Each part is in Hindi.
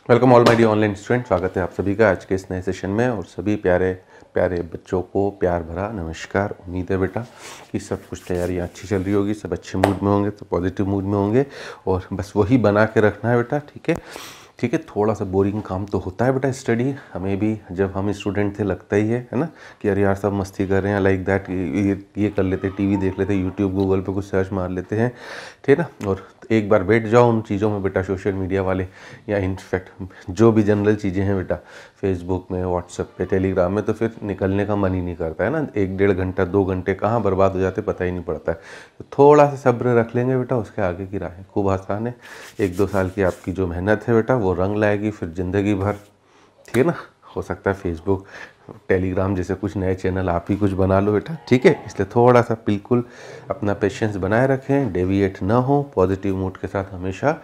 Welcome all my dear online student. स्वागत है आप सभी का आज के इस नए सेशन में। और सभी प्यारे प्यारे बच्चों को प्यार भरा नमस्कार। उम्मीद है बेटा कि सब कुछ तैयारियां अच्छी चल रही होगी, सब अच्छे मूड में होंगे, तो पॉजिटिव मूड में होंगे और बस वही बना के रखना है बेटा। ठीक है, ठीक है। थोड़ा सा बोरिंग काम तो होता है बेटा स्टडी, हमें भी जब हम स्टूडेंट थे लगता ही है ना कि अरे यार सब मस्ती कर रहे हैं, लाइक दैट ये कर लेते, टीवी देख लेते, यूट्यूब गूगल पे कुछ सर्च मार लेते हैं, ठीक है ना। और एक बार बैठ जाओ उन चीज़ों में बेटा, सोशल मीडिया वाले या इनफैक्ट जो भी जनरल चीज़ें हैं बेटा, फेसबुक में, व्हाट्सएप पे, टेलीग्राम में, तो फिर निकलने का मन ही नहीं करता है ना। 1-1.5 घंटा 2 घंटे कहाँ बर्बाद हो जाते पता ही नहीं पड़ता है। तो थोड़ा सा सब्र रख लेंगे बेटा, उसके आगे की राहें खूब आसान है। 1-2 साल की आपकी जो मेहनत है बेटा वो रंग लाएगी फिर ज़िंदगी भर, ठीक है ना। हो सकता है फेसबुक टेलीग्राम जैसे कुछ नए चैनल आप ही कुछ बना लो बेटा, ठीक है। इसलिए थोड़ा सा बिल्कुल अपना पेशेंस बनाए रखें, डेविएट ना हो, पॉजिटिव मूड के साथ हमेशा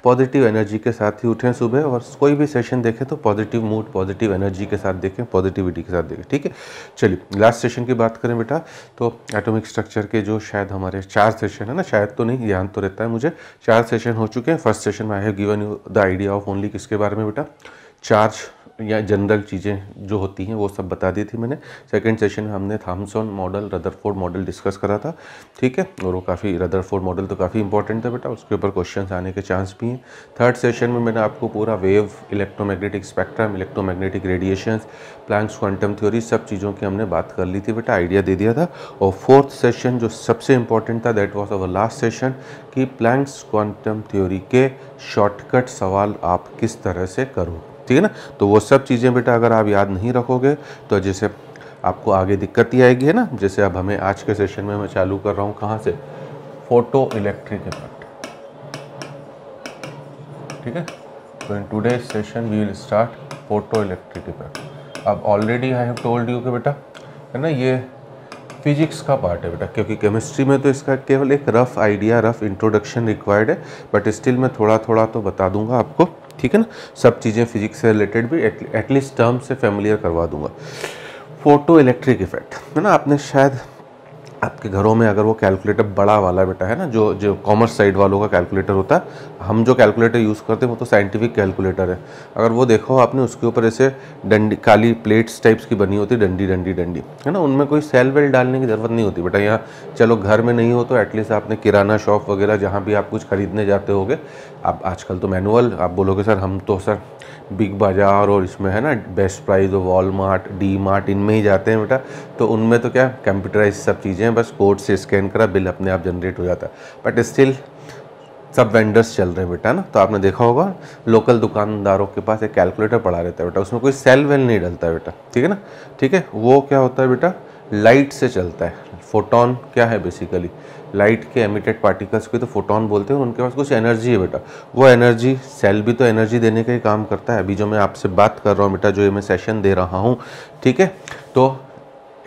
पॉजिटिव एनर्जी के साथ ही उठें सुबह, और कोई भी सेशन देखें तो पॉजिटिव मूड पॉजिटिव एनर्जी के साथ देखें, पॉजिटिविटी के साथ देखें, ठीक है। चलिए लास्ट सेशन की बात करें बेटा, तो एटॉमिक स्ट्रक्चर के जो शायद हमारे 4 सेशन है ना, शायद तो नहीं, ध्यान तो रहता है मुझे, 4 सेशन हो चुके हैं। फर्स्ट सेशन में I have given you the idea of only किसके बारे में बेटा, चार्ज या जनरल चीज़ें जो होती हैं वो सब बता दी थी मैंने। सेकंड सेशन में हमने Thompson model, Rutherford model discuss करा था, ठीक है। और वो काफ़ी, रदरफोर्ड मॉडल तो काफ़ी इंपॉर्टेंट था बेटा, उसके ऊपर क्वेश्चंस आने के चांस भी हैं। थर्ड सेशन में मैंने आपको पूरा wave, electromagnetic spectrum, electromagnetic radiations, Planck's quantum theory, सब चीज़ों की हमने बात कर ली थी बेटा, आइडिया दे दिया था। और फोर्थ सेशन जो सबसे इंपॉर्टेंट था, that was our last session, कि प्लैंक्स क्वांटम थ्योरी के शॉर्टकट सवाल आप किस तरह से करो, ठीक है ना। तो वो सब चीज़ें बेटा अगर आप याद नहीं रखोगे तो जैसे आपको आगे दिक्कत ही आएगी, है ना। जैसे अब हमें आज के सेशन में मैं चालू कर रहा हूँ कहाँ से, फोटो इलेक्ट्रिक इफेक्ट, ठीक है। तो in today's session we will start photo electric effect. अब already I have told you कि बेटा, है ना, ये फिजिक्स का पार्ट है बेटा, क्योंकि केमिस्ट्री में तो इसका केवल एक rough idea, rough introduction required है, बट स्टिल मैं थोड़ा थोड़ा तो बता दूंगा आपको, ठीक है ना। सब चीज़ें फिजिक्स से रिलेटेड भी एटलीस्ट टर्म से फेमिलियर करवा दूंगा। फोटो इलेक्ट्रिक इफेक्ट, है ना, आपने शायद आपके घरों में अगर वो कैलकुलेटर बड़ा वाला बेटा है ना, जो जो कॉमर्स साइड वालों का कैलकुलेटर होता है, हम जो कैलकुलेटर यूज़ करते हैं वो तो साइंटिफिक कैलकुलेटर है, अगर वो देखो आपने, उसके ऊपर ऐसे डंडी, काली प्लेट्स टाइप्स की बनी होती है, डंडी डंडी डंडी, है ना, उनमें कोई सेल वेल डालने की ज़रूरत नहीं होती बेटा। यहाँ चलो घर में नहीं हो तो एटलीस्ट आपने किराना शॉप वगैरह जहाँ भी आप कुछ खरीदने जाते होगे, आप आजकल तो मैनुअल, आप बोलोगे सर हम तो सर बिग बाज़ार और इसमें है ना बेस्ट प्राइस और वॉलमार्ट, डी मार्ट, इनमें ही जाते हैं बेटा, तो उनमें तो क्या कंप्यूटराइज सब चीज़ें हैं, बस कोड से स्कैन करा, बिल अपने आप जनरेट हो जाता है। बट स्टिल सब वेंडर्स चल रहे हैं बेटा ना, तो आपने देखा होगा लोकल दुकानदारों के पास एक कैलकुलेटर पड़ा रहता है बेटा, उसमें कोई सेल वेल नहीं डलता है बेटा, ठीक है ना, ठीक है। वो क्या होता है बेटा, लाइट से चलता है। फोटोन क्या है बेसिकली, लाइट के एमिटेड पार्टिकल्स को तो फोटोन बोलते हैं, और उनके पास कुछ एनर्जी है बेटा, वो एनर्जी, सेल भी तो एनर्जी देने का ही काम करता है। अभी जो मैं आपसे बात कर रहा हूँ बेटा, जो ये मैं सेशन दे रहा हूँ, ठीक है, तो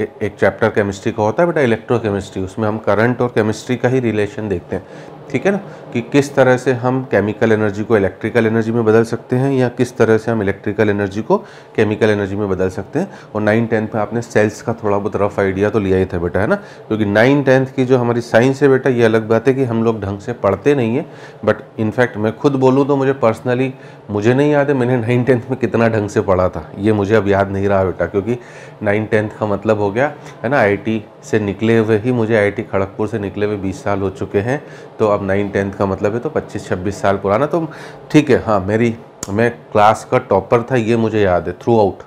एक चैप्टर केमिस्ट्री का होता है बेटा इलेक्ट्रोकेमिस्ट्री, उसमें हम करंट और केमिस्ट्री का ही रिलेशन देखते हैं, ठीक है ना, कि किस तरह से हम केमिकल एनर्जी को इलेक्ट्रिकल एनर्जी में बदल सकते हैं, या किस तरह से हम इलेक्ट्रिकल एनर्जी को केमिकल एनर्जी में बदल सकते हैं। और 9-10 में आपने सेल्स का थोड़ा बहुत रफ आइडिया तो लिया ही था बेटा, है ना, क्योंकि 9-10 की जो हमारी साइंस है बेटा, ये अलग बात है कि हम लोग ढंग से पढ़ते नहीं है, बट इनफैक्ट मैं खुद बोलूँ तो मुझे पर्सनली मुझे नहीं याद है मैंने 9-10 में कितना ढंग से पढ़ा था, ये मुझे अब याद नहीं रहा बेटा, क्योंकि 9-10 का मतलब हो गया, है ना, आईआईटी से निकले हुए ही, मुझे आईआईटी खड़गपुर से निकले हुए 20 साल हो चुके हैं, तो अब 9-10 का मतलब है तो 25-26 साल पुराना, तो ठीक है। हाँ, मैं क्लास का टॉपर था, ये मुझे याद है थ्रू आउट,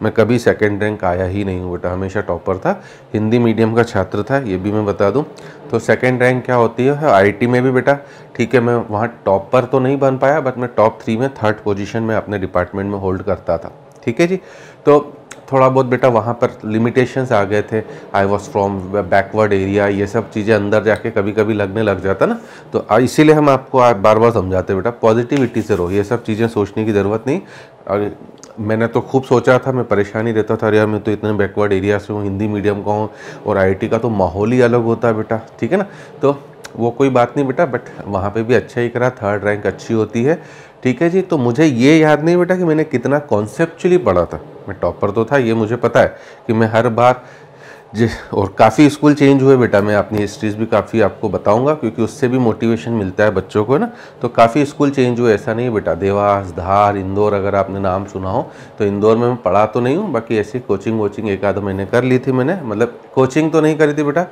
मैं कभी सेकंड रैंक आया ही नहीं हूँ बेटा, हमेशा टॉपर था, हिंदी मीडियम का छात्र था, ये भी मैं बता दूँ। तो सेकंड रैंक क्या होती है आईआईटी में भी बेटा, ठीक है, मैं वहाँ टॉपर तो नहीं बन पाया, बट मैं टॉप 3 में 3rd पोजीशन में अपने डिपार्टमेंट में होल्ड करता था, ठीक है जी। तो थोड़ा बहुत बेटा वहाँ पर लिमिटेशंस आ गए थे, I was from backward area, ये सब चीज़ें अंदर जाके कभी कभी लगने लग जाता ना, तो इसीलिए हम आपको बार बार समझाते बेटा, पॉजिटिविटी से रहो, ये सब चीज़ें सोचने की ज़रूरत नहीं। और मैंने तो खूब सोचा था, मैं परेशान ही रहता था, अरे यार मैं तो इतने बैकवर्ड एरिया से हूँ, हिंदी मीडियम का हूँ, और आईआईटी का तो माहौल ही अलग होता है बेटा, ठीक है ना। तो वो कोई बात नहीं बेटा, बट वहाँ पे भी अच्छा ही करा, 3rd रैंक अच्छी होती है, ठीक है जी। तो मुझे ये याद नहीं बेटा कि मैंने कितना कॉन्सेप्चुअली पढ़ा था, मैं टॉपर तो था, ये मुझे पता है कि मैं हर बार जी, और काफ़ी स्कूल चेंज हुए बेटा, मैं अपनी हिस्ट्रीज भी काफ़ी आपको बताऊंगा क्योंकि उससे भी मोटिवेशन मिलता है बच्चों को ना। तो काफ़ी स्कूल चेंज हुए, ऐसा नहीं है बेटा। देवास, धार, इंदौर अगर आपने नाम सुना हो तो इंदौर में मैं पढ़ा तो नहीं हूँ, बाकी ऐसी कोचिंग वोचिंग एक आध महीने कर ली थी मैंने, मतलब कोचिंग तो नहीं करी थी बेटा,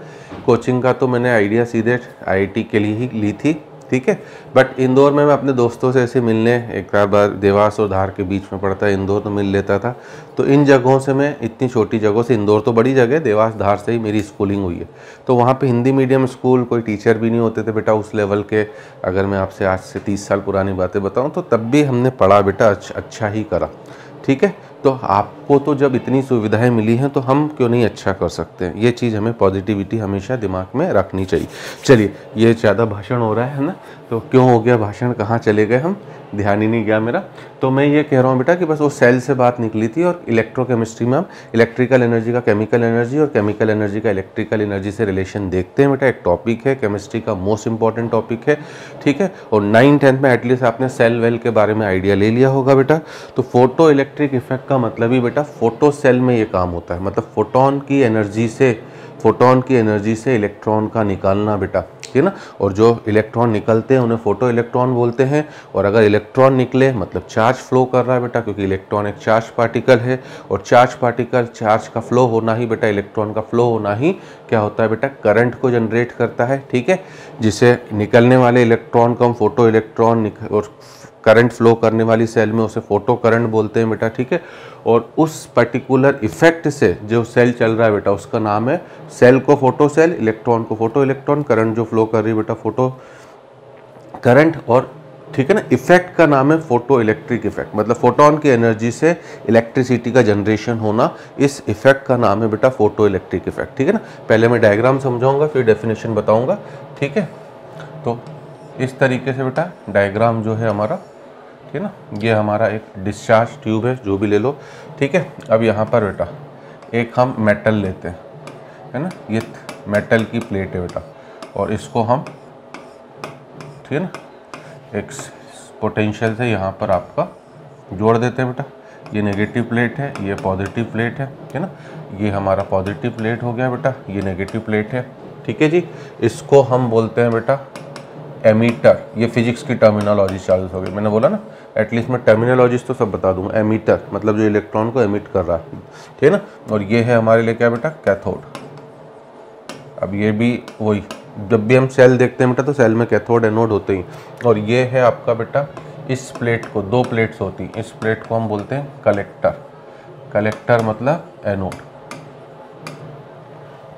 कोचिंग का तो मैंने आइडिया सीधे IIT के लिए ही ली थी, ठीक है। बट इंदौर में मैं अपने दोस्तों से ऐसे मिलने, एक बार देवास और धार के बीच में पड़ता है इंदौर, तो मिल लेता था। तो इन जगहों से मैं, इतनी छोटी जगहों से, इंदौर तो बड़ी जगह है, देवास धार से ही मेरी स्कूलिंग हुई है। तो वहाँ पे हिंदी मीडियम स्कूल, कोई टीचर भी नहीं होते थे बेटा उस लेवल के। अगर मैं आपसे आज से 30 साल पुरानी बातें बताऊँ तो तब भी हमने पढ़ा बेटा, अच्छा ही करा, ठीक है। तो आपको तो जब इतनी सुविधाएं मिली हैं तो हम क्यों नहीं अच्छा कर सकते हैं। ये चीज़ हमें पॉजिटिविटी हमेशा दिमाग में रखनी चाहिए। चलिए, ये ज़्यादा भाषण हो रहा है ना, तो क्यों हो गया भाषण, कहाँ चले गए हम, ध्यान ही नहीं गया मेरा। तो मैं ये कह रहा हूँ बेटा कि बस वो सेल से बात निकली थी, और इलेक्ट्रोकेमिस्ट्री में हम इलेक्ट्रिकल एनर्जी का केमिकल एनर्जी और केमिकल एनर्जी का इलेक्ट्रिकल एनर्जी से रिलेशन देखते हैं बेटा। एक टॉपिक है केमिस्ट्री का, मोस्ट इंपॉर्टेंट टॉपिक है, ठीक है। और 9th-10th में एटलीस्ट आपने सेल वेल के बारे में आइडिया ले लिया होगा बेटा। तो फोटो इलेक्ट्रिक इफेक्ट का मतलब ही बेटा फोटो सेल में ये काम होता है, मतलब फोटोन की एनर्जी से इलेक्ट्रॉन का निकालना बेटा, ठीक है ना। और जो इलेक्ट्रॉन निकलते हैं उन्हें फोटो इलेक्ट्रॉन बोलते हैं। और अगर इलेक्ट्रॉन निकले मतलब चार्ज फ्लो कर रहा है बेटा, क्योंकि इलेक्ट्रॉन एक चार्ज पार्टिकल है, और चार्ज पार्टिकल, चार्ज का फ्लो होना ही बेटा, इलेक्ट्रॉन का फ्लो होना ही क्या होता है बेटा, करंट को जनरेट करता है, ठीक है। जिसे निकलने वाले इलेक्ट्रॉन को हम फोटो इलेक्ट्रॉन, और करंट फ्लो करने वाली सेल में उसे फोटो करंट बोलते हैं बेटा, ठीक है। और उस पर्टिकुलर इफेक्ट से जो सेल चल रहा है बेटा उसका नाम है, सेल को फोटो सेल, इलेक्ट्रॉन को फोटो इलेक्ट्रॉन, करंट जो फ्लो कर रही है बेटा फोटो करंट, और ठीक है ना, इफेक्ट का नाम है फोटो इलेक्ट्रिक इफेक्ट, मतलब फोटोन की एनर्जी से इलेक्ट्रिसिटी का जनरेशन होना, इस इफेक्ट का नाम है बेटा फोटो इलेक्ट्रिक इफेक्ट, ठीक है ना। पहले मैं डायग्राम समझाऊंगा फिर डेफिनेशन बताऊंगा, ठीक है। तो इस तरीके से बेटा डायग्राम जो है हमारा, ठीक है ना, ये हमारा एक डिस्चार्ज ट्यूब है, जो भी ले लो, ठीक है। अब यहाँ पर बेटा एक हम मेटल लेते हैं, है ना, ये मेटल की प्लेट है बेटा, और इसको हम, ठीक है ना, एक पोटेंशियल से यहाँ पर आपका जोड़ देते हैं बेटा। ये नेगेटिव प्लेट है, ये पॉजिटिव प्लेट है ना। ये हमारा पॉजिटिव प्लेट हो गया बेटा, ये नेगेटिव प्लेट है, ठीक है जी। इसको हम बोलते हैं बेटा एमीटर। ये फिजिक्स की टर्मिनोलॉजी चालू हो गई, मैंने बोला ना, एटलीस्ट मैं टर्मिनोलॉजीज तो सब बता दूंगा। एमीटर मतलब जो इलेक्ट्रॉन को एमिट कर रहा है, ठीक है ना। और ये है हमारे लिए क्या बेटा, कैथोड। अब ये भी वही, जब भी हम सेल देखते हैं बेटा तो सेल में कैथोड एनोड होते ही। और ये है आपका बेटा, इस प्लेट को, 2 प्लेट्स होती, इस प्लेट को हम बोलते हैं कलेक्टर। कलेक्टर मतलब एनोड,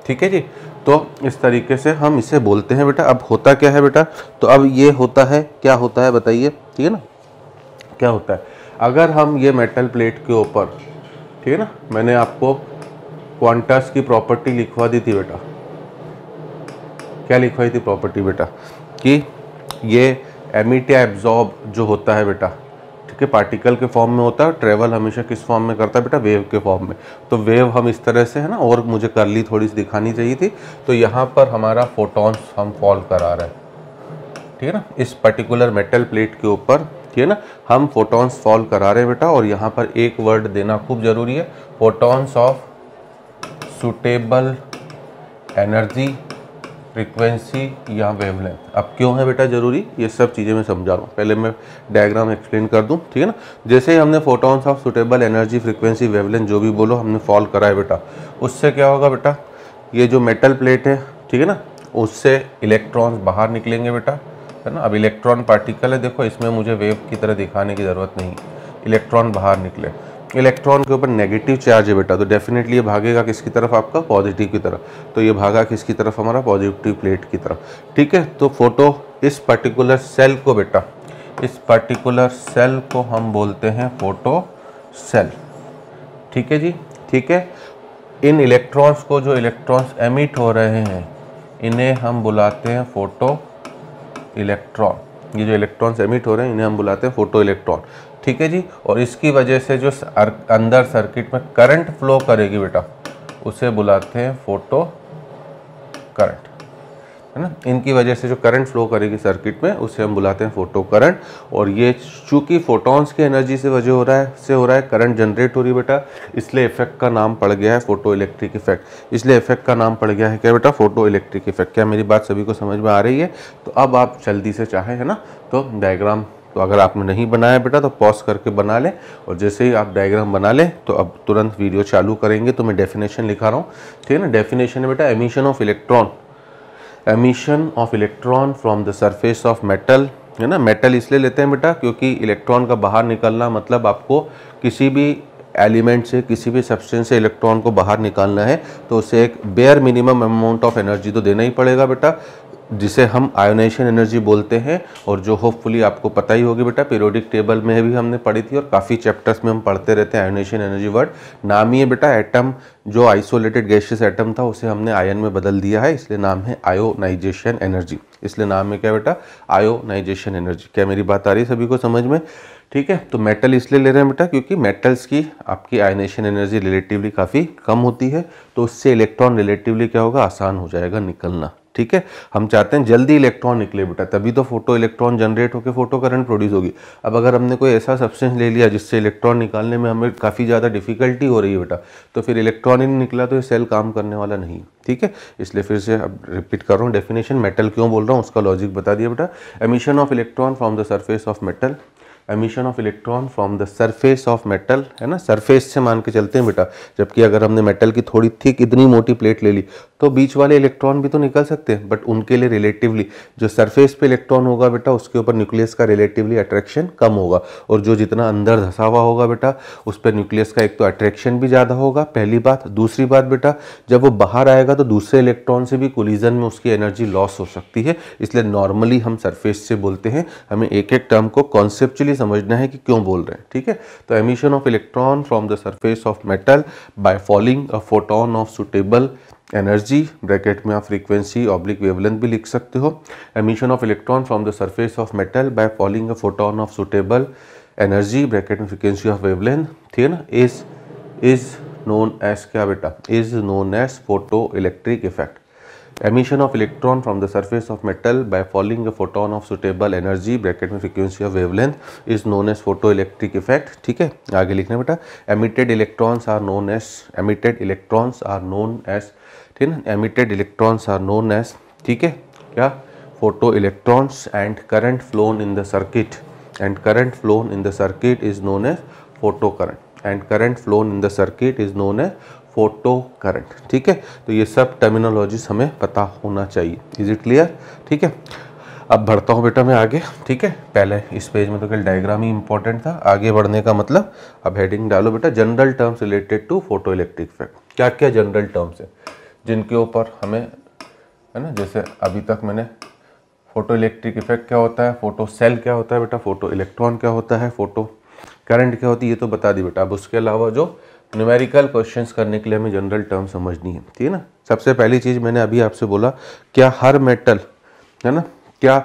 ठीक है जी। तो इस तरीके से हम इसे बोलते हैं बेटा। अब होता क्या है बेटा, तो अब ये होता है, क्या होता है बताइए, ठीक है ना, क्या होता है अगर हम ये मेटल प्लेट के ऊपर, ठीक है ना, मैंने आपको क्वांटस की प्रॉपर्टी लिखवा दी थी बेटा। क्या लिखवाई थी प्रॉपर्टी बेटा, कि ये एमिट या एब्जॉर्ब जो होता है बेटा, ठीक है, पार्टिकल के फॉर्म में होता है, ट्रेवल हमेशा किस फॉर्म में करता है बेटा, वेव के फॉर्म में। तो वेव हम इस तरह से, है ना, और मुझे करली थोड़ी सी दिखानी चाहिए थी। तो यहाँ पर हमारा फोटॉन्स हम फॉल करा रहे हैं, ठीक है ना, इस पर्टिकुलर मेटल प्लेट के ऊपर, ठीक है ना, हम फोटॉन्स फॉल करा रहे हैं बेटा। और यहाँ पर एक वर्ड देना खूब जरूरी है, photons of suitable energy, frequency या वेवलेंथ। अब क्यों है बेटा जरूरी, ये सब चीज़ें मैं समझा रहा हूँ, पहले मैं डायग्राम एक्सप्लेन कर दूँ, ठीक है ना। जैसे ही हमने photons of suitable energy, frequency, wavelength जो भी बोलो हमने फॉल करा है बेटा, उससे क्या होगा बेटा, ये जो मेटल प्लेट है, ठीक है ना, उससे इलेक्ट्रॉन्स बाहर निकलेंगे बेटा, है ना। अब इलेक्ट्रॉन पार्टिकल है, देखो इसमें मुझे वेव की तरह दिखाने की ज़रूरत नहीं, इलेक्ट्रॉन बाहर निकले। इलेक्ट्रॉन के ऊपर नेगेटिव चार्ज है बेटा, तो डेफिनेटली ये भागेगा किसकी तरफ, आपका पॉजिटिव की तरफ। तो ये भागा किसकी तरफ, हमारा पॉजिटिव प्लेट की तरफ, ठीक है। तो फोटो, इस पर्टिकुलर सेल को बेटा, इस पर्टिकुलर सेल को हम बोलते हैं फोटो सेल, ठीक है जी, ठीक है। इन इलेक्ट्रॉन्स को, जो इलेक्ट्रॉन्स एमिट हो रहे हैं, इन्हें हम बुलाते हैं फोटो इलेक्ट्रॉन। ये जो इलेक्ट्रॉन्स एमिट हो रहे हैं इन्हें हम बुलाते हैं फोटो इलेक्ट्रॉन, ठीक है जी। और इसकी वजह से जो अंदर सर्किट में करंट फ्लो करेगी बेटा, उसे बुलाते हैं फोटो करंट, है ना। इनकी वजह से जो करंट फ्लो करेगी सर्किट में उसे हम बुलाते हैं फोटो करंट। और ये चूंकि फोटॉन्स की एनर्जी से वजह हो रहा है करंट जनरेट हो रही है बेटा, इसलिए इफेक्ट का नाम पड़ गया है फोटो इलेक्ट्रिक इफेक्ट। इसलिए इफेक्ट का नाम पड़ गया है क्या बेटा, फोटो इलेक्ट्रिक इफेक्ट। क्या मेरी बात सभी को समझ में आ रही है? तो अब आप जल्दी से चाहें, है ना, तो डायग्राम तो अगर आपने नहीं बनाया बेटा तो पॉज करके बना लें, और जैसे ही आप डायग्राम बना लें तो अब तुरंत वीडियो चालू करेंगे। तो मैं डेफिनेशन लिखा रहा हूँ, ठीक है ना। डेफिनेशन है बेटा, emission of electron from the surface of metal, है ना। मेटल इसलिए लेते हैं बेटा क्योंकि इलेक्ट्रॉन का बाहर निकलना मतलब आपको किसी भी एलिमेंट से, किसी भी सब्सटेंस से इलेक्ट्रॉन को बाहर निकालना है तो उसे एक bare minimum amount of energy तो देना ही पड़ेगा बेटा, जिसे हम आयोनाइजेशन एनर्जी बोलते हैं। और जो होपफुली आपको पता ही होगी बेटा, पीरियोडिक टेबल में भी हमने पढ़ी थी और काफ़ी चैप्टर्स में हम पढ़ते रहते हैं। आयोनाइजेशन एनर्जी वर्ड नाम ही है बेटा, एटम जो आइसोलेटेड गैसियस एटम था उसे हमने आयन में बदल दिया है, इसलिए नाम है आयोनाइजेशन एनर्जी। इसलिए नाम है क्या बेटा, आयोनाइजेशन एनर्जी। क्या मेरी बात आ रही है सभी को समझ में? ठीक है। तो मेटल इसलिए ले रहे हैं बेटा क्योंकि मेटल्स की आपकी आयनाइजेशन एनर्जी रिलेटिवली काफ़ी कम होती है, तो उससे इलेक्ट्रॉन रिलेटिवली क्या होगा, आसान हो जाएगा निकलना। ठीक है, हम चाहते हैं जल्दी इलेक्ट्रॉन निकले बेटा, तभी तो फोटो इलेक्ट्रॉन जनरेट होकर फोटो करंट प्रोड्यूस होगी। अब अगर हमने कोई ऐसा सब्सटेंस ले लिया जिससे इलेक्ट्रॉन निकालने में हमें काफ़ी ज़्यादा डिफिकल्टी हो रही है बेटा, तो फिर इलेक्ट्रॉन ही नहीं निकला तो ये सेल काम करने वाला नहीं। ठीक है, इसलिए फिर से अब रिपीट कर रहा हूँ डेफिनेशन। मेटल क्यों बोल रहा हूँ उसका लॉजिक बता दिया बेटा। Emission of electron from the surface of metal, emission of electron from the surface of metal, है ना। सरफेस से मान के चलते हैं बेटा, जबकि अगर हमने मेटल की थोड़ी थिक इतनी मोटी प्लेट ले ली तो बीच वाले इलेक्ट्रॉन भी तो निकल सकते हैं, बट उनके लिए रिलेटिवली जो सरफेस पे इलेक्ट्रॉन होगा बेटा उसके ऊपर न्यूक्लियस का रिलेटिवली अट्रैक्शन कम होगा, और जो जितना अंदर धसा हुआ होगा बेटा उस पर न्यूक्लियस का एक तो अट्रैक्शन भी ज़्यादा होगा, पहली बात। दूसरी बात बेटा, जब वो बाहर आएगा तो दूसरे इलेक्ट्रॉन से भी कोलिजन में उसकी एनर्जी लॉस हो सकती है, इसलिए नॉर्मली हम सरफेस से बोलते हैं। हमें एक एक टर्म को कॉन्सेप्चुअली समझना है कि क्यों बोल रहे हैं। ठीक है, तो emission of electron from the surface of metal by falling a photon of suitable energy, bracket में आप फ्रीक्वेंसी ऑब्लिक वेवलेंथ भी लिख सकते हो। Emission of electron from the surface of metal by falling a photon of suitable energy, bracket में फ्रीक्वेंसी ऑफ वेवलेंथ, ठीक है ना, इज नोन एज क्या बेटा, is known as photo electric effect. Emission of electron from the surface of metal by falling a photon of suitable energy, bracket में frequency of wavelength, is known as photo electric effect. ठीक है, आगे लिखना बेटा, emitted electrons are known as, emitted electrons are known as, ठीक है ना, emitted electrons are known as, ठीक है क्या, photo electrons and current flown in the circuit, and current flown in the circuit is known as photo current, and current flown in the circuit is known as photo current. ठीक है, तो ये सब टर्मिनोलॉजीज हमें पता होना चाहिए। Is it clear? ठीक है, अब बढ़ता हूँ बेटा मैं आगे। ठीक है, पहले इस पेज में तो कल डायग्राम ही इंपॉर्टेंट था, आगे बढ़ने का मतलब अब हेडिंग डालो बेटा, general terms related to photo electric effect. क्या क्या जनरल टर्म्स है जिनके ऊपर हमें, है ना, जैसे अभी तक मैंने फोटो इलेक्ट्रिक इफेक्ट क्या होता है, फोटो सेल क्या होता है बेटा, फोटो इलेक्ट्रॉन क्या होता है, फोटो करंट क्या होती है, ये तो बता दी बेटा। अब उसके अलावा जो न्यूमेरिकल क्वेश्चंस करने के लिए हमें जनरल टर्म समझनी है, ठीक है ना। सबसे पहली चीज़ मैंने अभी आपसे बोला, क्या हर मेटल, है ना, क्या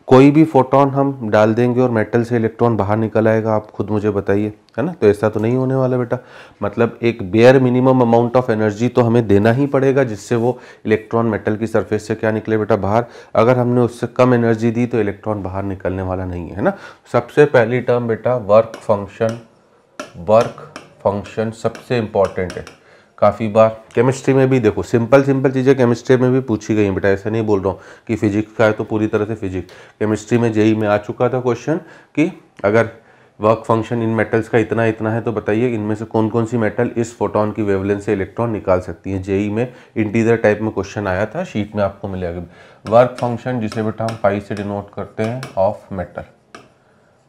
कोई भी फोटोन हम डाल देंगे और मेटल से इलेक्ट्रॉन बाहर निकल आएगा? आप खुद मुझे बताइए, है ना। तो ऐसा तो नहीं होने वाला बेटा, मतलब एक bare minimum amount of energy तो हमें देना ही पड़ेगा जिससे वो इलेक्ट्रॉन मेटल की सरफेस से क्या निकले बेटा, बाहर। अगर हमने उससे कम एनर्जी दी तो इलेक्ट्रॉन बाहर निकलने वाला नहीं है ना। सबसे पहली टर्म बेटा वर्क फंक्शन, वर्क फंक्शन सबसे इंपॉर्टेंट है। काफ़ी बार केमिस्ट्री में भी देखो, सिंपल चीज़ें केमिस्ट्री में भी पूछी गई हैं बेटा, ऐसा नहीं बोल रहा हूँ कि फिजिक्स का है तो पूरी तरह से फिजिक्स। केमिस्ट्री में जेई में आ चुका था क्वेश्चन कि अगर वर्क फंक्शन इन मेटल्स का इतना इतना है तो बताइए इनमें से कौन कौन सी मेटल इस फोटोन की वेवलेंथ से इलेक्ट्रॉन निकाल सकती हैं। जेई में इंटीजर टाइप में क्वेश्चन आया था, शीट में आपको मिलेगा। वर्क फंक्शन जिसे बेटा हम पाई से डिनोट करते हैं ऑफ मेटल,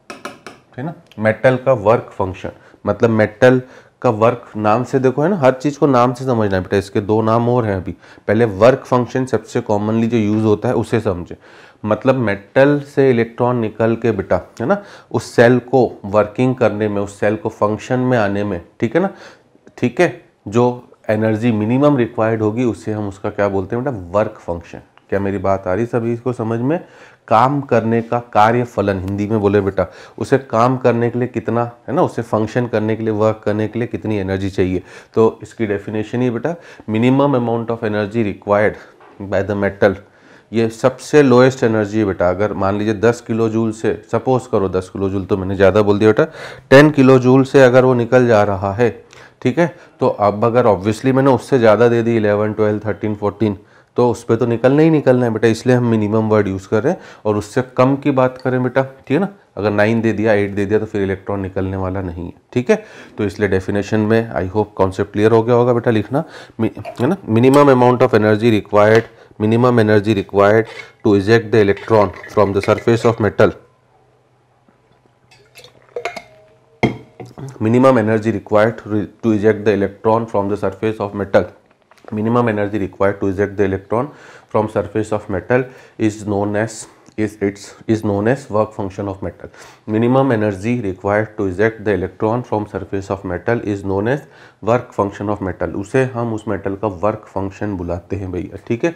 ठीक है ना। मेटल का वर्क फंक्शन मतलब मेटल का वर्क, नाम से देखो, है ना, हर चीज़ को नाम से समझना है बेटा। इसके दो नाम और हैं अभी, पहले वर्क फंक्शन सबसे कॉमनली जो यूज़ होता है उसे समझे। मतलब मेटल से इलेक्ट्रॉन निकल के बेटा, है ना, उस सेल को वर्किंग करने में, उस सेल को फंक्शन में आने में, ठीक है ना, ठीक है, जो एनर्जी मिनिमम रिक्वायर्ड होगी उसे हम उसका क्या बोलते हैं बेटा, वर्क फंक्शन। क्या मेरी बात आ रही सभी इसको समझ में? काम करने का कार्य फलन हिंदी में बोले बेटा, उसे काम करने के लिए कितना, है ना, उसे फंक्शन करने के लिए, वर्क करने के लिए कितनी एनर्जी चाहिए। तो इसकी डेफिनेशन ही बेटा, minimum amount of energy required by the metal ये सबसे लोएस्ट एनर्जी है बेटा। अगर मान लीजिए 10 किलो जूल से, सपोज करो 10 किलो जूल तो मैंने ज़्यादा बोल दिया बेटा, 10 किलो जूल से अगर वो निकल जा रहा है, ठीक है, तो अब अगर ऑब्वियसली मैंने उससे ज़्यादा दे दी 11, 12, 13, 14, तो उस पर तो निकलना ही निकलना है बेटा, इसलिए हम मिनिमम वर्ड यूज़ कर रहे हैं। और उससे कम की बात करें बेटा, ठीक है ना, अगर 9 दे दिया, 8 दे दिया तो फिर इलेक्ट्रॉन निकलने वाला नहीं है, ठीक है। तो इसलिए डेफिनेशन में आई होप कॉन्सेप्ट क्लियर हो गया होगा बेटा, लिखना है ना। Minimum amount of energy required, minimum energy required to eject the electron from the surface of metal, minimum energy required to eject the electron from the surface of metal, minimum energy required to eject the electron from surface of metal is known as work function of metal. Minimum energy required to eject the electron from surface of metal is known as work function of metal. उसे हम उस मेटल का वर्क फंक्शन बुलाते हैं भैया, ठीक है,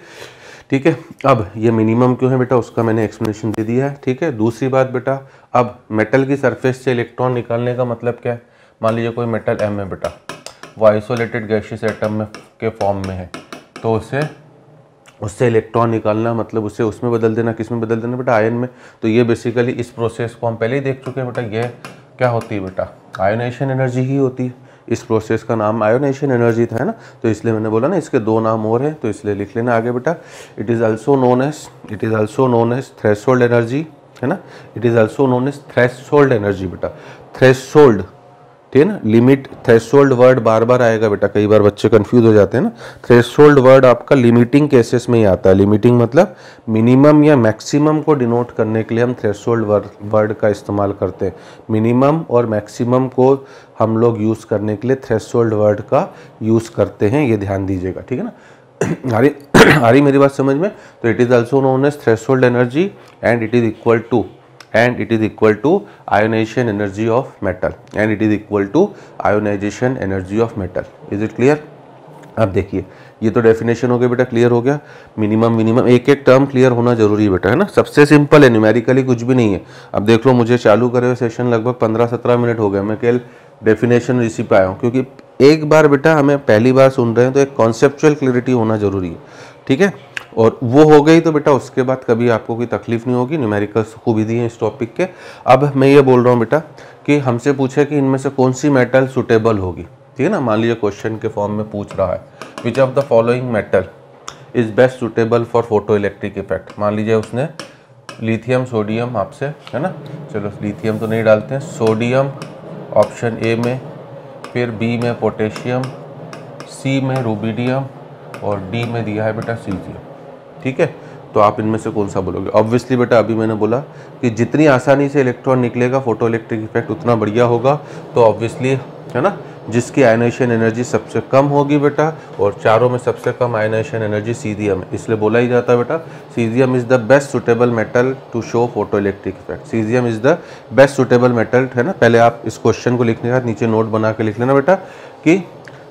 ठीक है। अब ये मिनिमम क्यों है बेटा, उसका मैंने एक्सप्लेनेशन दे दिया है, ठीक है। दूसरी बात बेटा, अब मेटल की सरफेस से इलेक्ट्रॉन निकालने का मतलब क्या है। मान लीजिए कोई मेटल M है बेटा, वो आइसोलेटेड गैसियस एटम में के फॉर्म में है, तो उससे इलेक्ट्रॉन निकालना मतलब उसे उसमें बदल देना, किस में बदल देना बेटा, आयन में। तो ये बेसिकली इस प्रोसेस को हम पहले ही देख चुके हैं बेटा, ये क्या होती है बेटा, आयोनाइजेशन एनर्जी ही होती है। इस प्रोसेस का नाम आयोनाइजेशन एनर्जी था, है ना। तो इसलिए मैंने बोला ना इसके दो नाम और हैं, तो इसलिए लिख लेना आगे बेटा। It is also known as threshold energy, है ना। It is also known as threshold energy बेटा। थ्रेशोल्ड, ठीक है ना, लिमिट, थ्रेशोल्ड वर्ड बार बार आएगा बेटा, कई बार बच्चे कंफ्यूज हो जाते हैं ना। थ्रेशोल्ड वर्ड आपका लिमिटिंग केसेस में ही आता है। लिमिटिंग मतलब मिनिमम या मैक्सिमम को डिनोट करने के लिए हम थ्रेशोल्ड वर्ड का इस्तेमाल करते हैं। मिनिमम और मैक्सिमम को हम लोग यूज़ करने के लिए थ्रेशोल्ड वर्ड का यूज़ करते हैं, ये ध्यान दीजिएगा, ठीक है ना। आ रही मेरी बात समझ में। तो it is also known as threshold energy and it is equal to ionization energy of metal, and it is equal to ionization energy of metal. Is it clear? अब देखिए, ये तो डेफिनेशन हो गया बेटा, क्लियर हो गया। मिनिमम एक एक टर्म क्लियर होना जरूरी है बेटा, है ना। सबसे सिंपल है, न्यूमेरिकली कुछ भी नहीं है। अब देख लो, मुझे चालू करे हुए सेशन लगभग 15-17 मिनट हो गए, मैं केवल डेफिनेशन इसी पे आया हूँ, क्योंकि एक बार बेटा हमें पहली बार सुन रहे हैं तो एक कॉन्सेप्चुअल क्लियरिटी होना जरूरी है, ठीक है। और वो हो गई तो बेटा उसके बाद कभी आपको कोई तकलीफ नहीं होगी। न्यूमेरिकल्स खूबी दी है इस टॉपिक के। अब मैं ये बोल रहा हूँ बेटा कि हमसे पूछे कि इनमें से कौन सी मेटल सुटेबल होगी, ठीक है ना। मान लीजिए क्वेश्चन के फॉर्म में पूछ रहा है, which of the following metal is best suitable for photo electric effect. मान लीजिए उसने लिथियम, सोडियम आपसे, है ना, चलो लिथियम तो नहीं डालते हैं, सोडियम ऑप्शन ए में, फिर बी में पोटेशियम, सी में रुबिडियम और डी में दिया है बेटा सीजियम, ठीक है। तो आप इनमें से कौन सा बोलोगे। ऑब्वियसली बेटा अभी मैंने बोला कि जितनी आसानी से इलेक्ट्रॉन निकलेगा फोटो इलेक्ट्रिक इफेक्ट उतना बढ़िया होगा। तो ऑब्वियसली, है ना, जिसकी आयनाइजेशन एनर्जी सबसे कम होगी बेटा, और चारों में सबसे कम आयनाइजेशन एनर्जी सीजियम है, इसलिए बोला ही जाता है बेटा caesium is the best suitable metal to show photo electric effect. Caesium is the best suitable metal, है ना। पहले आप इस क्वेश्चन को लिखने के बाद नीचे नोट बना के लिख लेना बेटा कि,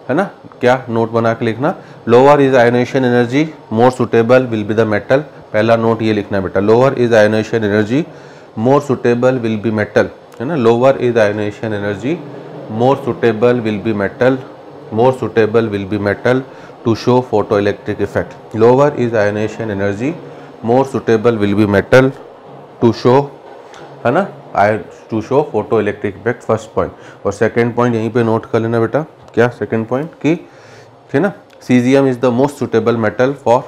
है ना, क्या नोट बना के लिखना, lower is ionization energy more suitable will be the metal. पहला नोट ये लिखना है बेटा, lower is ionization energy more suitable will be metal, है ना। Lower is ionization energy more suitable will be metal, more suitable will be metal to show photo electric effect. Lower is ionization energy more suitable will be metal to show, है ना, to show photo electric effect, first point. और सेकेंड पॉइंट यहीं पे नोट कर लेना बेटा, क्या सेकेंड पॉइंट की, है ना, caesium is the most suitable metal for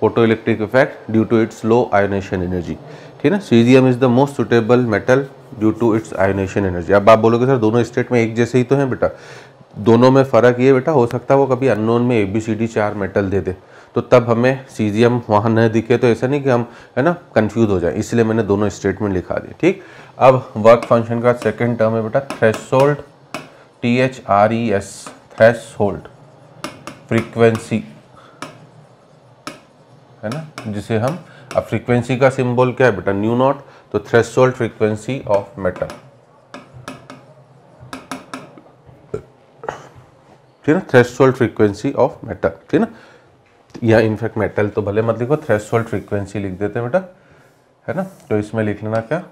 photo electric effect due to its low ionization energy, ठीक है ना। Caesium is the most suitable metal due to its ionization energy. अब आप बोलोगे सर दोनों स्टेट में एक जैसे ही तो हैं बेटा, दोनों में फ़र्क ये बेटा, हो सकता है वो कभी अननोन में ABCD 4 मेटल दे दे, तो तब हमें सीजियम वहाँ न दिखे, तो ऐसा नहीं कि हम, है ना, कंफ्यूज हो जाए, इसलिए मैंने दोनों स्टेटमेंट लिखा दिए, ठीक। अब वर्क फंक्शन का सेकेंड टर्म है बेटा थ्रेशोल्ड, THRES, थ्रेशोल्ड फ्रीक्वेंसी, है ना, जिसे हम, अब फ्रीक्वेंसी का सिंबल क्या है बेटा, न्यू नॉट, तो थ्रेशोल्ड फ्रीक्वेंसी ऑफ मेटल, ठीक है ना, थ्रेशोल्ड फ्रीक्वेंसी ऑफ मेटल, ठीक है ना। या इनफैक्ट मेटल तो भले मत लिखो, थ्रेशोल्ड फ्रीक्वेंसी लिख देते बेटा, है ना। तो इसमें लिख लेना क्या,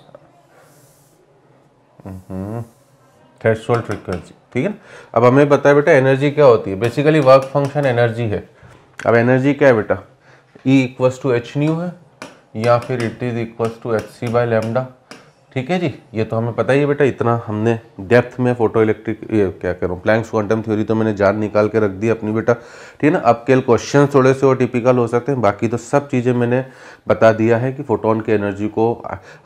थ्रेशोल्ड फ्रीक्वेंसी, ठीक है ना। अब हमें पता है बेटा एनर्जी क्या होती है, बेसिकली वर्क फंक्शन एनर्जी है। अब एनर्जी क्या है बेटा, E = H न्यू है, या फिर it is equals to H C by lambda. ठीक है जी, ये तो हमें पता ही है बेटा, इतना हमने डेप्थ में फोटो इलेक्ट्रिक ये क्या कह रहा हूँ प्लैंक्स क्वांटम थ्योरी तो मैंने जान निकाल के रख दी अपनी बेटा। ठीक है ना। अब केवल क्वेश्चन थोड़े से और टिपिकल हो सकते हैं, बाकी तो सब चीज़ें मैंने बता दिया है कि फोटोन की एनर्जी को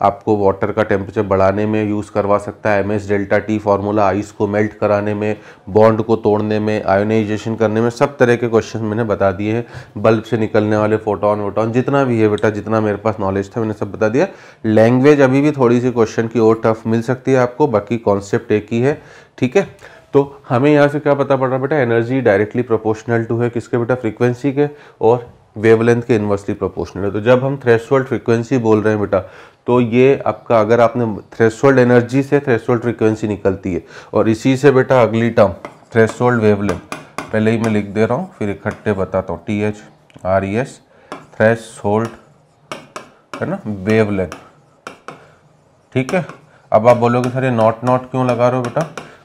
आपको वाटर का टेम्परेचर बढ़ाने में यूज़ करवा सकता है, MS delta T formula, ice को मेल्ट कराने में, बॉन्ड को तोड़ने में, आयोनाइजेशन करने में, सब तरह के क्वेश्चन मैंने बता दिए हैं। बल्ब से निकलने वाले फोटोन वोटोन जितना भी है बेटा, जितना मेरे पास नॉलेज था मैंने सब बता दिया। लैंग्वेज अभी भी थोड़ी सी क्वेश्चन की और टफ मिल सकती है आपको, बाकी कॉन्सेप्ट एक ही है। ठीक है, तो हमें यहाँ से क्या पता पड़ रहा बेटा, एनर्जी डायरेक्टली प्रोपोर्शनल टू है किसके बेटा, फ्रीक्वेंसी के, और वेवलेंथ के इन्वर्सली प्रोपोर्शनल है। तो जब हम थ्रेशोल्ड फ्रीक्वेंसी बोल रहे हैं बेटा, तो ये आपका अगर आपने थ्रेशोल्ड एनर्जी से थ्रेशोल्ड फ्रीक्वेंसी निकलती है, और इसी से बेटा अगली टर्म थ्रेशोल्ड वेवलेंथ, पहले ही मैं लिख दे रहा हूँ फिर इकट्ठे बताता हूँ, THRES थ्रेशोल्ड है ना, वेवलेंथ। ठीक है, अब आप बोलोगे सर ये नॉट क्यों लगा रहे हो बेटा,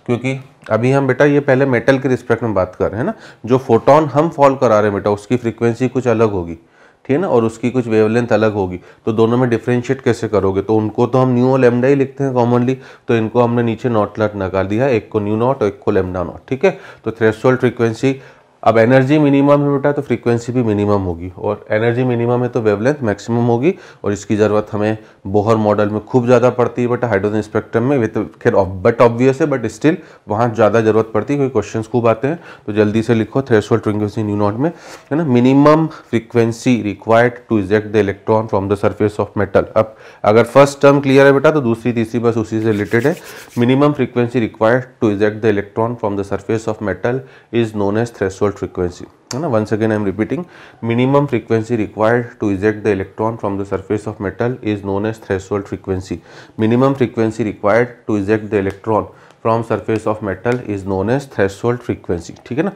क्योंकि अभी हम बेटा ये पहले मेटल के रिस्पेक्ट में बात कर रहे हैं ना, जो फोटोन हम फॉल करा रहे हैं बेटा उसकी फ्रीक्वेंसी कुछ अलग होगी, ठीक है ना, और उसकी कुछ वेवलेंथ अलग होगी। तो दोनों में डिफरेंशिएट कैसे करोगे, तो उनको तो हम न्यू और लैम्डा ही लिखते हैं कॉमनली, तो इनको हमने नीचे नॉट निकाल दिया, एक को न्यू नॉट और एक को लैम्डा नॉट। ठीक है, तो थ्रेशोल्ड फ्रीक्वेंसी, अब एनर्जी मिनिमम है बेटा तो फ्रीक्वेंसी भी मिनिमम होगी, और एनर्जी मिनिमम है तो वेवलेंथ मैक्सिमम होगी, और इसकी ज़रूरत हमें बोहर मॉडल में खूब ज़्यादा पड़ती है बेटा, हाइड्रोजन स्पेक्ट्रम में। वे तो खैर बट ऑब्वियस है, बट स्टिल वहाँ ज़्यादा ज़रूरत पड़ती है, कोई क्वेश्चन खूब आते हैं। तो जल्दी से लिखो थ्रेशोल्ड फ्रीक्वेंसी न्यू नॉट में, है ना, minimum frequency required to eject the electron from the surface of metal. अब अगर फर्स्ट टर्म क्लियर है बेटा तो दूसरी तीसरी बस उसी से रिलेटेड है। Minimum frequency required to eject the electron from the surface of metal is known as threshold frequency, है ना। Once again I am repeating, minimum frequency required to eject the electron from the surface of metal is known as threshold frequency. Minimum frequency required to eject the electron from surface of metal is known as threshold frequency. ठीक है ना।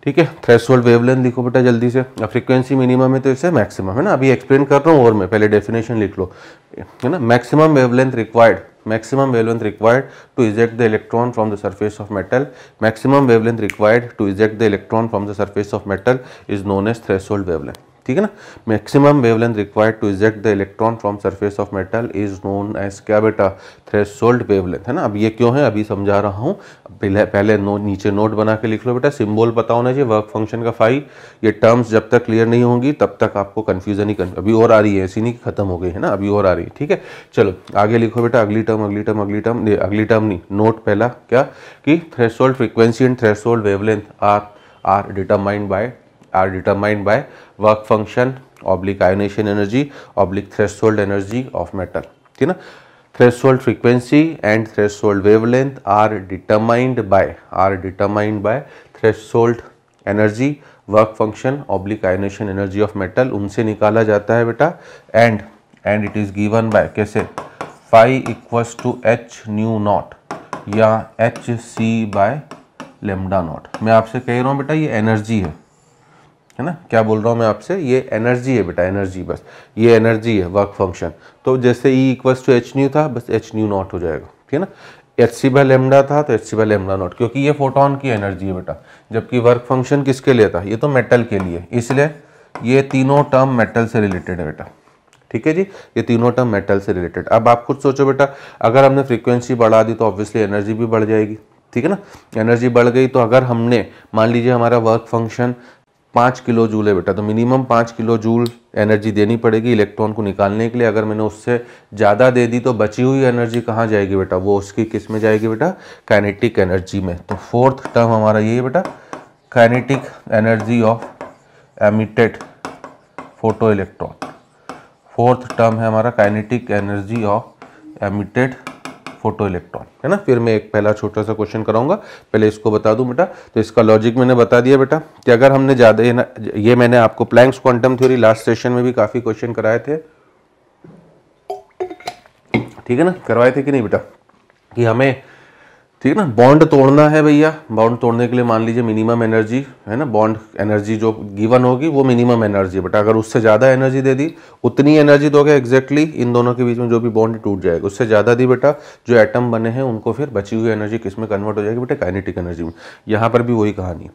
ठीक है, थ्रेशोल्ड वेवलेंथ लिखो बेटा जल्दी से। अब फ्रीक्वेंसी मिनिमम है तो इसे मैक्सिमम, है ना, अभी एक्सप्लेन कर रहा हूँ, और मैं पहले डेफिनेशन लिख लो, है ना। Maximum wavelength required to eject the electron from the surface of metal, maximum wavelength required to eject the electron from the surface of metal is known as threshold wavelength। ठीक है ना, maximum wavelength required to eject the electron from surface of metal is known as क्या बेटा, थ्रेशोल्ड वेवलेंथ, है ना। अब ये क्यों है अभी समझा रहा हूँ, पहले नीचे नोट बना के लिख लो बेटा, सिंबल पता होना चाहिए, वर्क फंक्शन का फाई, ये टर्म्स जब तक क्लियर नहीं होंगी तब तक आपको कन्फ्यूजन ही अभी और आ रही है, ऐसी नहीं कि खत्म हो गई है ना, अभी और आ रही है। ठीक है, चलो आगे लिखो बेटा, अगली टर्म नहीं, नोट पहला क्या कि threshold frequency and threshold wavelength are determined by work function oblique ionisation energy oblique threshold energy of metal. ठीक है ना, threshold frequency and threshold wavelength are determined by threshold energy work function oblique ionisation energy of metal, उनसे निकाला जाता है बेटा, and it is given by कैसे, phi equals to H nu naught या H C by lambda naught. मैं आपसे कह रहा हूँ बेटा ये एनर्जी है ना, क्या बोल रहा हूँ मैं आपसे, ये एनर्जी है बेटा, एनर्जी, बस ये एनर्जी है वर्क फंक्शन। तो जैसे E equals to H nu था, बस एच न्यू नॉट हो जाएगा। ठीक है ना, एच सी बाय लेमडा था तो H C by lambda nought, क्योंकि ये फोटोन की एनर्जी है बेटा, जबकि वर्क फंक्शन किसके लिए था, ये तो मेटल के लिए, इसलिए ये तीनों टर्म मेटल से रिलेटेड है बेटा। ठीक है जी, ये तीनों टर्म मेटल से रिलेटेड। अब आप खुद सोचो बेटा, अगर हमने फ्रीक्वेंसी बढ़ा दी तो ऑब्वियसली एनर्जी भी बढ़ जाएगी। ठीक है ना, एनर्जी बढ़ गई तो अगर हमने मान लीजिए हमारा वर्क फंक्शन 5 किलो जूल है बेटा, तो मिनिमम 5 किलो जूल एनर्जी देनी पड़ेगी इलेक्ट्रॉन को निकालने के लिए। अगर मैंने उससे ज़्यादा दे दी तो बची हुई एनर्जी कहाँ जाएगी बेटा, वो उसकी किस में जाएगी बेटा, काइनेटिक एनर्जी में। तो फोर्थ टर्म हमारा ये है बेटा, kinetic energy of emitted photo electron. Fourth term है हमारा kinetic energy of emitted photo electron, है ना। फिर मैं एक पहला छोटा सा क्वेश्चन कराऊंगा, पहले इसको बता दूं बेटा। तो इसका लॉजिक मैंने बता दिया बेटा कि अगर हमने ज़्यादा, ये मैंने आपको Planck's quantum theory last session में भी काफ़ी क्वेश्चन कराए थे, ठीक है ना, करवाए थे कि नहीं बेटा, कि हमें ठीक है ना। बॉन्ड तोड़ना है भैया, बॉन्ड तोड़ने के लिए मान लीजिए मिनिमम एनर्जी है ना, बॉन्ड एनर्जी जो गिवन होगी वो मिनिमम एनर्जी है बेटा। अगर उससे ज़्यादा एनर्जी दे दी, उतनी एनर्जी दोगे एग्जैक्टली इन दोनों के बीच में जो भी बॉन्ड टूट जाएगा। उससे ज़्यादा दी बेटा, जो एटम बने हैं उनको फिर बची हुई एनर्जी किस में कन्वर्ट हो जाएगी बेटा, काइनेटिक एनर्जी में। यहाँ पर भी वही कहानी है,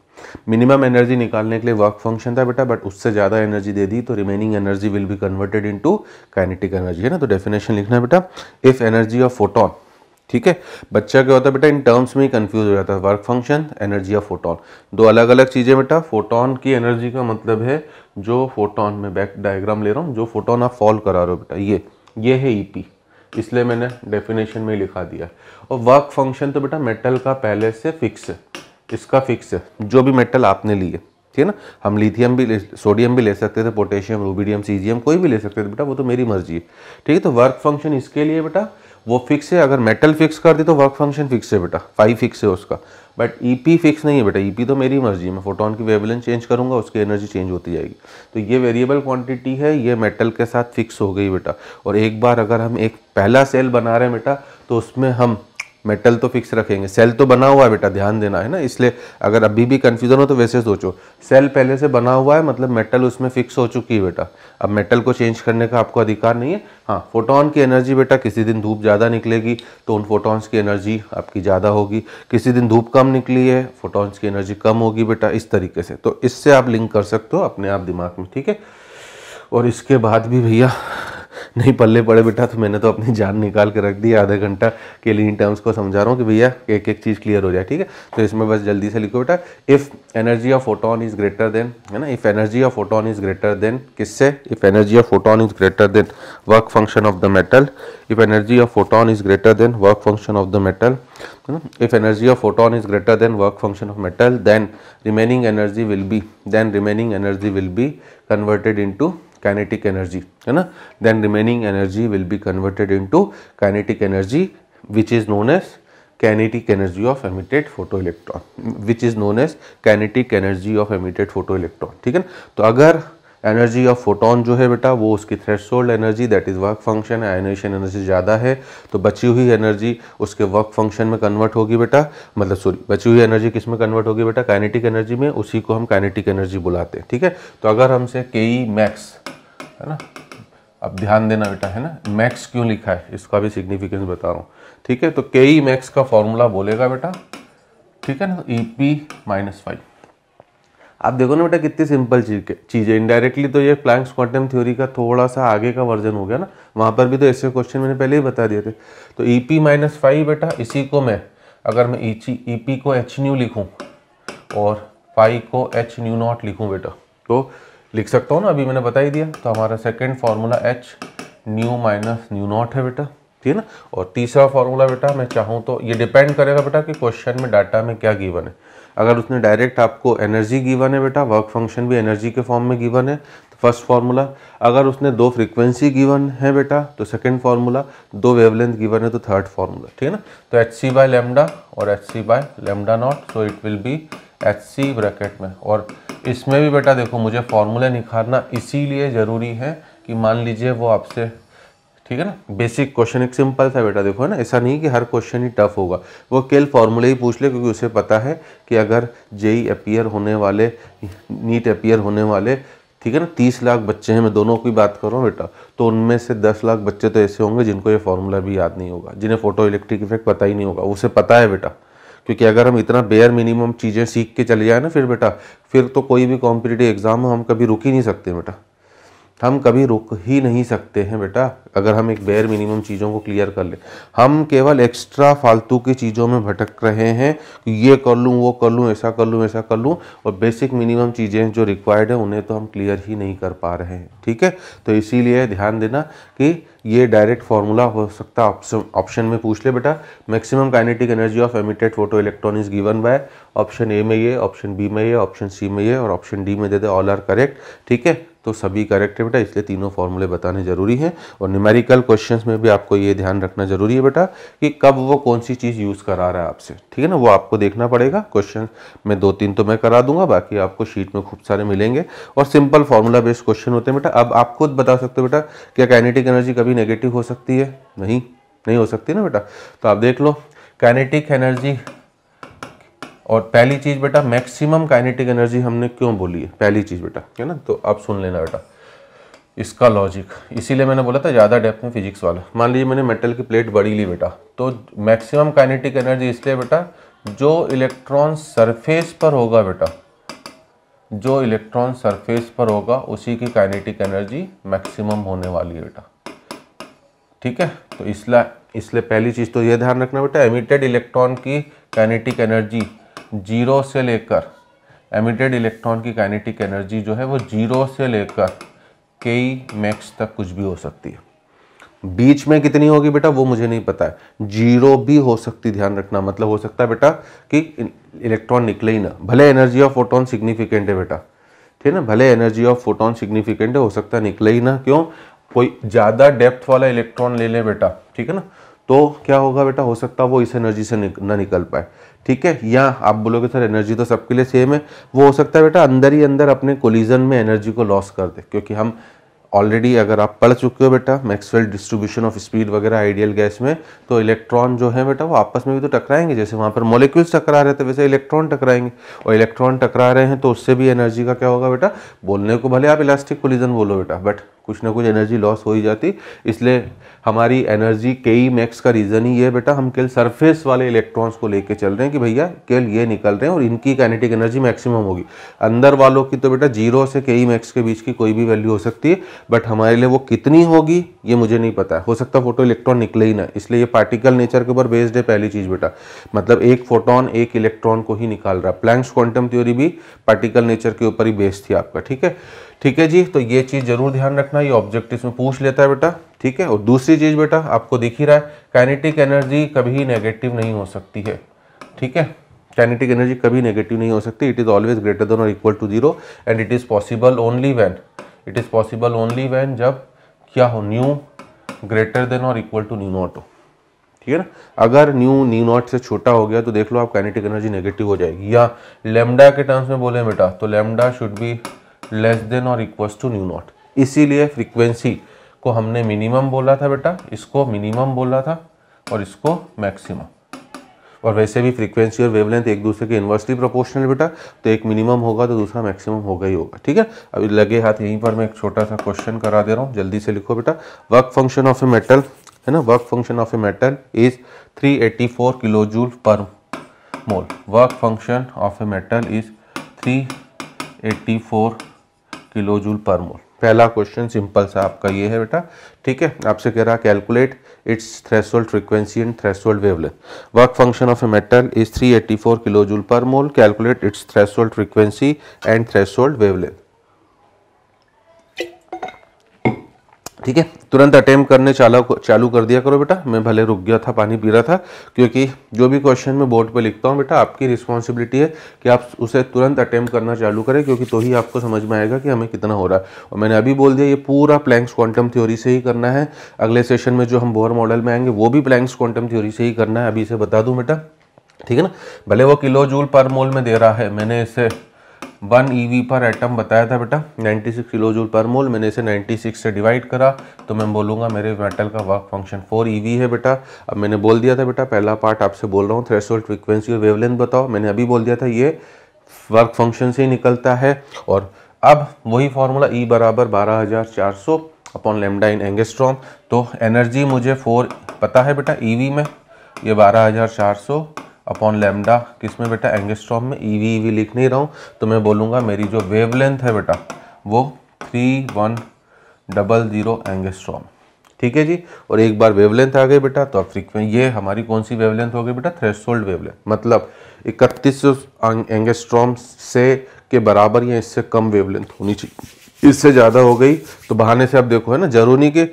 मिनिमम एनर्जी निकालने के लिए वर्क फंक्शन था बेटा, बट उससे ज़्यादा एनर्जी दे दी तो remaining energy will be converted into kinetic energy, है ना। तो डेफिनेशन लिखना है बेटा, इफ एनर्जी ऑफ फोटोन, ठीक है। बच्चा क्या होता है बेटा, इन टर्म्स में ही कंफ्यूज हो जाता है, work function, energy of photon, दो अलग अलग चीज़ें बेटा। फोटोन की एनर्जी का मतलब है जो फोटोन में बैक डायग्राम ले रहा हूँ, जो फोटोन आप फॉल करा रहे हो बेटा, ये है ईपी, इसलिए मैंने डेफिनेशन में लिखा दिया। और वर्क फंक्शन तो बेटा मेटल का पहले से फिक्स है, इसका फिक्स है, जो भी मेटल आपने लिए, ठीक है ना। हम लिथियम भी, सोडियम भी ले सकते थे, पोटेशियम, रूबिडियम, सीजियम, कोई भी ले सकते थे बेटा, वो तो मेरी मर्जी है, ठीक है। तो वर्क फंक्शन इसके लिए बेटा वो फिक्स है। अगर मेटल फिक्स कर दी तो वर्क फंक्शन फिक्स है बेटा, 5 फिक्स है उसका, बट ईपी फिक्स नहीं है बेटा। ईपी तो मेरी मर्जी है, मैं फोटोन की वेवलेंथ चेंज करूंगा, उसकी एनर्जी चेंज होती जाएगी। तो ये वेरिएबल क्वांटिटी है, ये मेटल के साथ फिक्स हो गई बेटा। और एक बार अगर हम एक पहला सेल बना रहे हैं बेटा, तो उसमें हम मेटल तो फिक्स रखेंगे, सेल तो बना हुआ है बेटा, ध्यान देना है ना। इसलिए अगर अभी भी कंफ्यूजन हो तो वैसे सोचो, सेल पहले से बना हुआ है मतलब मेटल उसमें फिक्स हो चुकी है बेटा। अब मेटल को चेंज करने का आपको अधिकार नहीं है। हाँ, फोटोन की एनर्जी बेटा, किसी दिन धूप ज़्यादा निकलेगी तो उन फोटॉन्स की एनर्जी आपकी ज़्यादा होगी, किसी दिन धूप कम निकली है, फोटॉन्स की एनर्जी कम होगी बेटा, इस तरीके से। तो इससे आप लिंक कर सकते हो अपने आप दिमाग में, ठीक है। और इसके बाद भी भैया नहीं पल्ले पड़े बेटा, तो मैंने तो अपनी जान निकाल के रख दी, आधा घंटा के लिए इन टर्म्स को समझा रहा हूँ कि भैया एक एक चीज़ क्लियर हो जाए, ठीक है। तो इसमें बस जल्दी से लिखो बेटा, if energy of photon is greater than, है ना, if energy of photon is greater than किससे, if energy of photon is greater than work function of the metal, if energy of photon is greater than work function of the metal, है ना, if energy of photon is greater than work function of metal, then remaining energy will be converted into kinetic energy, है ना। then remaining energy will be converted into kinetic energy which is known as kinetic energy of emitted photoelectron, which is known as kinetic energy of emitted photoelectron, ठीक है ना। तो अगर एनर्जी ऑफ फोटोन जो है बेटा वो उसकी threshold energy that is work function, ionization energy ज़्यादा है, तो बची हुई एनर्जी उसके वर्क फंक्शन में कन्वर्ट होगी बेटा, मतलब सॉरी, बची हुई एनर्जी किस में कन्वर्ट होगी बेटा, काइनेटिक एनर्जी में, उसी को हम काइनेटिक एनर्जी बुलाते हैं, ठीक है। तो अगर हमसे के मैक्स, है ना, अब ध्यान देना बेटा, है ना, मैक्स क्यों लिखा है इसका भी सिग्निफिकेंस बता रहा हूँ, ठीक है। तो के मैक्स का फॉर्मूला बोलेगा बेटा, ठीक है ना, EP-5। आप देखो ना बेटा कितनी सिंपल चीज़ है। इनडायरेक्टली तो ये प्लैंक्स क्वांटम थ्योरी का थोड़ा सा आगे का वर्जन हो गया ना, वहाँ पर भी तो ऐसे क्वेश्चन मैंने पहले ही बता दिए थे। तो EP-5 बेटा, इसी को मैं अगर मैं EP को h-nu लिखूँ और फाई को h-nu0 लिखूँ बेटा, तो लिख सकता हूँ ना, अभी मैंने बता ही दिया। तो हमारा सेकेंड फार्मूला h-nu-nu0 है बेटा, ठीक है ना। और तीसरा फार्मूला बेटा मैं चाहूँ तो, ये डिपेंड करेगा बेटा कि क्वेश्चन में डाटा में क्या गिवन है। अगर उसने डायरेक्ट आपको एनर्जी गिवन है बेटा, वर्क फंक्शन भी एनर्जी के फॉर्म में गिवन है, तो फर्स्ट फार्मूला। अगर उसने 2 फ्रीक्वेंसी गिवन है बेटा तो सेकंड फार्मूला, 2 वेवलेंथ गिवन है तो थर्ड फार्मूला, ठीक है ना। तो hc/λ और hc/λ0, so it will be hc bracket में। और इसमें भी बेटा देखो, मुझे फार्मूला निकालना इसीलिए ज़रूरी है कि मान लीजिए वो आपसे, ठीक है ना, बेसिक क्वेश्चन एक सिंपल था बेटा, देखो है ना, ऐसा नहीं कि हर क्वेश्चन ही टफ होगा, वो केवल फॉर्मूले ही पूछ ले, क्योंकि उसे पता है कि अगर जेई अपीयर होने वाले, नीट अपीयर होने वाले, ठीक है ना, 30 लाख बच्चे हैं, मैं दोनों की बात कर रहा हूँ बेटा, तो उनमें से 10 लाख बच्चे तो ऐसे होंगे जिनको ये फार्मूला भी याद नहीं होगा, जिन्हें फोटो इलेक्ट्रिक इफेक्ट पता ही नहीं होगा। उसे पता है बेटा, क्योंकि अगर हम इतना बेयर मिनिमम चीज़ें सीख के चले जाए ना फिर बेटा, फिर तो कोई भी कॉम्पिटिटिव एग्जाम में हम कभी रुक ही नहीं सकते बेटा, हम कभी रुक ही नहीं सकते हैं बेटा, अगर हम एक बेयर मिनिमम चीज़ों को क्लियर कर ले। हम केवल एक्स्ट्रा फालतू की चीज़ों में भटक रहे हैं कि ये कर लूँ, वो कर लूँ, ऐसा कर लूँ, ऐसा कर लूँ, और बेसिक मिनिमम चीज़ें जो रिक्वायर्ड है उन्हें तो हम क्लियर ही नहीं कर पा रहे हैं, ठीक है। तो इसीलिए ध्यान देना कि ये डायरेक्ट फार्मूला हो सकता है, ऑप्शन में पूछ ले बेटा, maximum kinetic energy of emitted photo electron is given bye, option A में ये, ऑप्शन बी में ये, ऑप्शन सी में ये, और ऑप्शन डी में दे दे ऑल आर करेक्ट, ठीक है। तो सभी करेक्ट है बेटा, इसलिए तीनों फॉर्मूले बताने जरूरी हैं। और न्यूमेरिकल क्वेश्चंस में भी आपको ये ध्यान रखना जरूरी है बेटा कि कब वो कौन सी चीज़ यूज़ करा रहा है आपसे, ठीक है ना, वो आपको देखना पड़ेगा। क्वेश्चन में 2-3 तो मैं करा दूंगा, बाकी आपको शीट में खूब सारे मिलेंगे, और सिंपल फार्मूला बेस्ड क्वेश्चन होते हैं बेटा। अब आप खुद बता सकते हो बेटा, क्या काइनेटिक एनर्जी कभी नेगेटिव हो सकती है? नहीं हो सकती ना बेटा। तो आप देख लो, काइनेटिक एनर्जी, और पहली चीज़ बेटा मैक्सिमम काइनेटिक एनर्जी हमने क्यों बोली है, पहली चीज़ बेटा, है ना। तो आप सुन लेना बेटा इसका लॉजिक, इसीलिए मैंने बोला था ज़्यादा डेप्थ में फिजिक्स वाला। मान लीजिए मैंने मेटल की प्लेट बड़ी ली बेटा, तो मैक्सिमम काइनेटिक एनर्जी इसलिए बेटा जो इलेक्ट्रॉन सरफेस पर होगा बेटा, जो इलेक्ट्रॉन सरफेस पर होगा उसी की काइनेटिक एनर्जी मैक्सिमम होने वाली है बेटा, ठीक है। तो इसलिए पहली चीज़ तो ये ध्यान रखना बेटा, एमिटेड इलेक्ट्रॉन की काइनेटिक एनर्जी जीरो से लेकर, एमिटेड इलेक्ट्रॉन की काइनेटिक एनर्जी जो है वो जीरो से लेकर कई मैक्स तक कुछ भी हो सकती है। बीच में कितनी होगी बेटा वो मुझे नहीं पता है, जीरो भी हो सकती, ध्यान रखना। मतलब हो सकता है बेटा कि इलेक्ट्रॉन निकले ही ना, भले एनर्जी ऑफ फोटोन सिग्निफिकेंट है बेटा, ठीक है ना, भले एनर्जी ऑफ फोटोन सिग्निफिकेंट है, हो सकता है निकले ही ना। क्यों, कोई ज़्यादा डेप्थ वाला इलेक्ट्रॉन ले ले बेटा, ठीक है ना, तो क्या होगा बेटा, हो सकता है वो इस एनर्जी से ना निकल पाए, ठीक है। या आप बोलोगे सर एनर्जी तो सबके लिए सेम है, वो हो सकता है बेटा अंदर ही अंदर अपने कोलिजन में एनर्जी को लॉस कर दे, क्योंकि हम ऑलरेडी अगर आप पढ़ चुके हो बेटा मैक्सवेल डिस्ट्रीब्यूशन ऑफ स्पीड वगैरह आइडियल गैस में, तो इलेक्ट्रॉन जो है बेटा वो आपस में भी तो टकराएंगे, जैसे वहाँ पर मॉलिक्यूल्स टकरा रहे थे वैसे इलेक्ट्रॉन टकराएंगे, और इलेक्ट्रॉन टकरा रहे हैं तो उससे भी एनर्जी का क्या होगा बेटा, बोलने को भले आप इलास्टिक कोलिजन बोलो बेटा, बट कुछ ना कुछ एनर्जी लॉस हो ही जाती। इसलिए हमारी एनर्जी कई मैक्स का रीज़न ही ये बेटा, हम केवल सरफेस वाले इलेक्ट्रॉन्स को लेके चल रहे हैं कि भैया केवल ये निकल रहे हैं और इनकी काइनेटिक एनर्जी मैक्सिमम होगी। अंदर वालों की तो बेटा जीरो से कई मैक्स के बीच की कोई भी वैल्यू हो सकती है, बट हमारे लिए वो कितनी होगी ये मुझे नहीं पता है। हो सकता है फोटो इलेक्ट्रॉन निकले ही ना, इसलिए ये पार्टिकल नेचर के ऊपर बेस्ड है पहली चीज़ बेटा, मतलब एक फोटोन एक इलेक्ट्रॉन को ही निकाल रहा है। प्लैंक्स क्वांटम थ्योरी भी पार्टिकल नेचर के ऊपर ही बेस्ड थी आपका, ठीक है, ठीक है जी। तो ये चीज़ जरूर ध्यान रखना, ये ऑब्जेक्टिव में पूछ लेता है बेटा, ठीक है। और दूसरी चीज़ बेटा आपको दिख ही रहा है, काइनेटिक एनर्जी कभी नेगेटिव नहीं हो सकती है, ठीक है, काइनेटिक एनर्जी कभी नेगेटिव नहीं हो सकती, it is always greater than और equal to zero, and it is possible only when, it is possible only when जब क्या हो, न्यू ग्रेटर देन और इक्वल टू न्यू नॉट हो, ठीक है ना। अगर न्यू नॉट से छोटा हो गया तो देख लो आप काइनेटिक एनर्जी नेगेटिव हो जाएगी। या लैम्डा के टर्म्स में बोले बेटा तो lambda should be less than और इक्वल्स टू न्यू नॉट, इसीलिए फ्रीक्वेंसी को हमने मिनिमम बोला था बेटा, इसको मिनिमम बोला था और इसको मैक्सिमम। और वैसे भी फ्रीक्वेंसी और वेवलेंथ एक दूसरे के इन्वर्सली प्रोपोर्शनल बेटा, तो एक मिनिमम होगा तो दूसरा मैक्सिमम होगा ही होगा, ठीक है। अभी लगे हाथ यहीं पर मैं एक छोटा सा क्वेश्चन करा दे रहा हूँ, जल्दी से लिखो बेटा। Work function of a metal, है ना, work function of a metal is 384 kilo joule per mole. Work function of a metal is 384 kilo joule per mole. पहला क्वेश्चन सिंपल सा आपका ये है बेटा, ठीक है। आपसे कह रहा calculate its threshold frequency and threshold wavelength. Work function of a metal is 384 kilo joule per mole, calculate its threshold frequency and threshold wavelength, ठीक है। तुरंत अटेम्प्ट करने चालू कर दिया करो बेटा, मैं भले रुक गया था पानी पी रहा था, क्योंकि जो भी क्वेश्चन मैं बोर्ड पे लिखता हूँ बेटा आपकी रिस्पॉन्सिबिलिटी है कि आप उसे तुरंत अटेम्प्ट करना चालू करें, क्योंकि तो ही आपको समझ में आएगा कि हमें कितना हो रहा है। और मैंने अभी बोल दिया ये पूरा प्लैंक्स क्वांटम थ्योरी से ही करना है, अगले सेशन में जो हम बोहर मॉडल में आएंगे वो भी प्लैंक्स क्वांटम थ्योरी से ही करना है, अभी से बता दूँ बेटा, ठीक है ना। भले वो किलो जूल पर मोल में दे रहा है, मैंने इसे 1 EV पर एटम बताया था बेटा, 96 किलो जूल पर मोल, मैंने इसे 96 से डिवाइड करा तो मैं बोलूँगा मेरे मेटल का वर्क फंक्शन 4 EV है बेटा। अब मैंने बोल दिया था बेटा, पहला पार्ट आपसे बोल रहा हूँ थ्रेशोल्ड फ्रीक्वेंसी और वेवलेंथ बताओ, मैंने अभी बोल दिया था ये वर्क फंक्शन से ही निकलता है। और अब वही फॉर्मूला E बराबर 12400 अपॉन लैम्डा इन एंगस्ट्रॉम। तो एनर्जी मुझे 4 पता है बेटा EV में, ये 12400 अपॉन लैम्डा किस में बेटा, एंगस्ट्रॉम में। EV लिख नहीं रहा हूँ, तो मैं बोलूँगा मेरी जो वेवलेंथ है बेटा वो 3100 एंगस्ट्रॉम, ठीक है जी। और एक बार वेवलेंथ आ गई बेटा तो अब फ्रीक्वेंसी, ये हमारी कौन सी वेवलेंथ हो गई बेटा, थ्रेशोल्ड वेवलेंथ, मतलब 3100 एंगस्ट्रॉम से के बराबर या इससे कम वेवलेंथ होनी चाहिए। इससे ज़्यादा हो गई तो बहाने से अब देखो है ना, जरूरी नहीं कि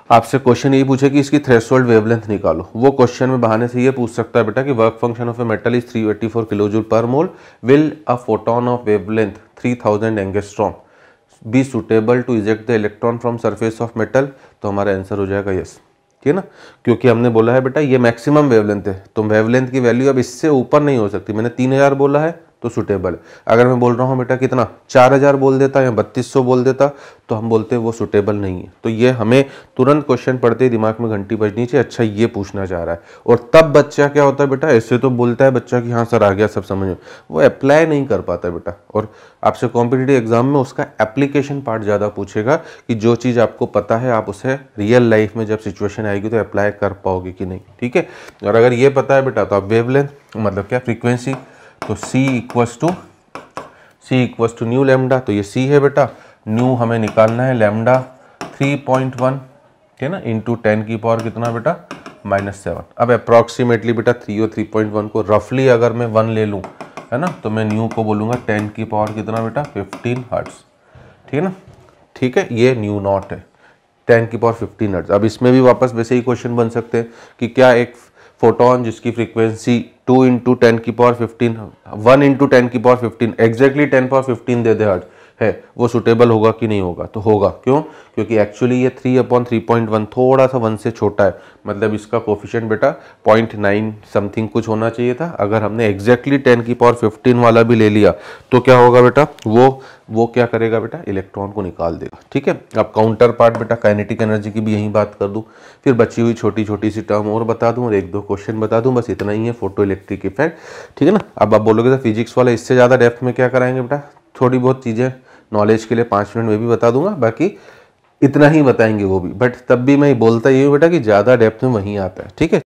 आपसे क्वेश्चन ये पूछे कि इसकी थ्रेशोल्ड वेवलेंथ निकालो, वो क्वेश्चन में बहाने से ये पूछ सकता है बेटा कि work function of a metal is 384 kilo joule per mole, will a photon of wavelength 3000 angstrom be suitable to eject the electron from surface of metal. तो हमारा आंसर हो जाएगा यस, ठीक है ना, क्योंकि हमने बोला है बेटा ये मैक्सिमम वेवलेंथ है, तो वेवलेंथ की वैल्यू अब इससे ऊपर नहीं हो सकती। मैंने 3000 बोला है तो सुटेबल है। अगर मैं बोल रहा हूँ बेटा कितना 4000 बोल देता या 3200 बोल देता तो हम बोलते वो सुटेबल नहीं है। तो ये हमें तुरंत क्वेश्चन पढ़ते ही दिमाग में घंटी बजनी चाहिए, अच्छा ये पूछना चाह रहा है। और तब बच्चा क्या होता है बेटा, ऐसे तो बोलता है बच्चा कि हाँ सर आ गया सब समझ में, वो अप्लाई नहीं कर पाता है बेटा। और आपसे कॉम्पिटिटिव एग्जाम में उसका एप्लीकेशन पार्ट ज़्यादा पूछेगा कि जो चीज़ आपको पता है आप उसे रियल लाइफ में जब सिचुएशन आएगी तो अप्लाई कर पाओगे कि नहीं, ठीक है। और अगर ये पता है बेटा तो आप वेवलेंथ मतलब क्या फ्रीक्वेंसी, तो C equals to nu lambda, तो ये C है बेटा, न्यू हमें निकालना है लैम्डा 3.1 ठीक है ना, इंटू 10 की पावर कितना बेटा -7। अब अप्रॉक्सीमेटली बेटा 3 और 3.1 को रफली अगर मैं 1 ले लूँ है ना, तो मैं न्यू को बोलूँगा 10 की पावर कितना बेटा 15 हर्ट्ज, ठीक है ना, ठीक है। ये न्यू नॉट है 10 की पावर 15 हर्ट्ज। अब इसमें भी वापस वैसे ही क्वेश्चन बन सकते हैं कि क्या एक फोटोन जिसकी फ्रीक्वेंसी 2 इंटू 10 की पावर 15 1 इंटू 10 की पावर 15 एग्जैक्टली 10 पावर 15 दे दे हर्ट्ज है, वो सुटेबल होगा कि नहीं होगा, तो होगा। क्यों? क्योंकि एक्चुअली ये 3/3.1 थोड़ा सा 1 से छोटा है, मतलब इसका कोफिशिएंट बेटा 0.9 समथिंग कुछ होना चाहिए था। अगर हमने एग्जैक्टली 10 की पावर 15 वाला भी ले लिया तो क्या होगा बेटा, वो क्या करेगा बेटा, इलेक्ट्रॉन को निकाल देगा, ठीक है। अब काउंटर पार्ट बेटा काइनेटिक एनर्जी की भी यही बात कर दूं, फिर बची हुई छोटी छोटी सी टर्म और बता दूं और 1-2 क्वेश्चन बता दूं, बस इतना ही है फोटो इलेक्ट्रिक इफेक्ट, ठीक है ना। अब आप बोलोगे तो फिजिक्स वाला इससे ज़्यादा डेप्थ में क्या कराएंगे बेटा, थोड़ी बहुत चीज़ें नॉलेज के लिए 5 मिनट में भी बता दूंगा, बाकी इतना ही बताएंगे वो भी, बट तब भी मैं बोलता ये हूँ बेटा कि ज़्यादा डेप्थ में वहीं आता है, ठीक है।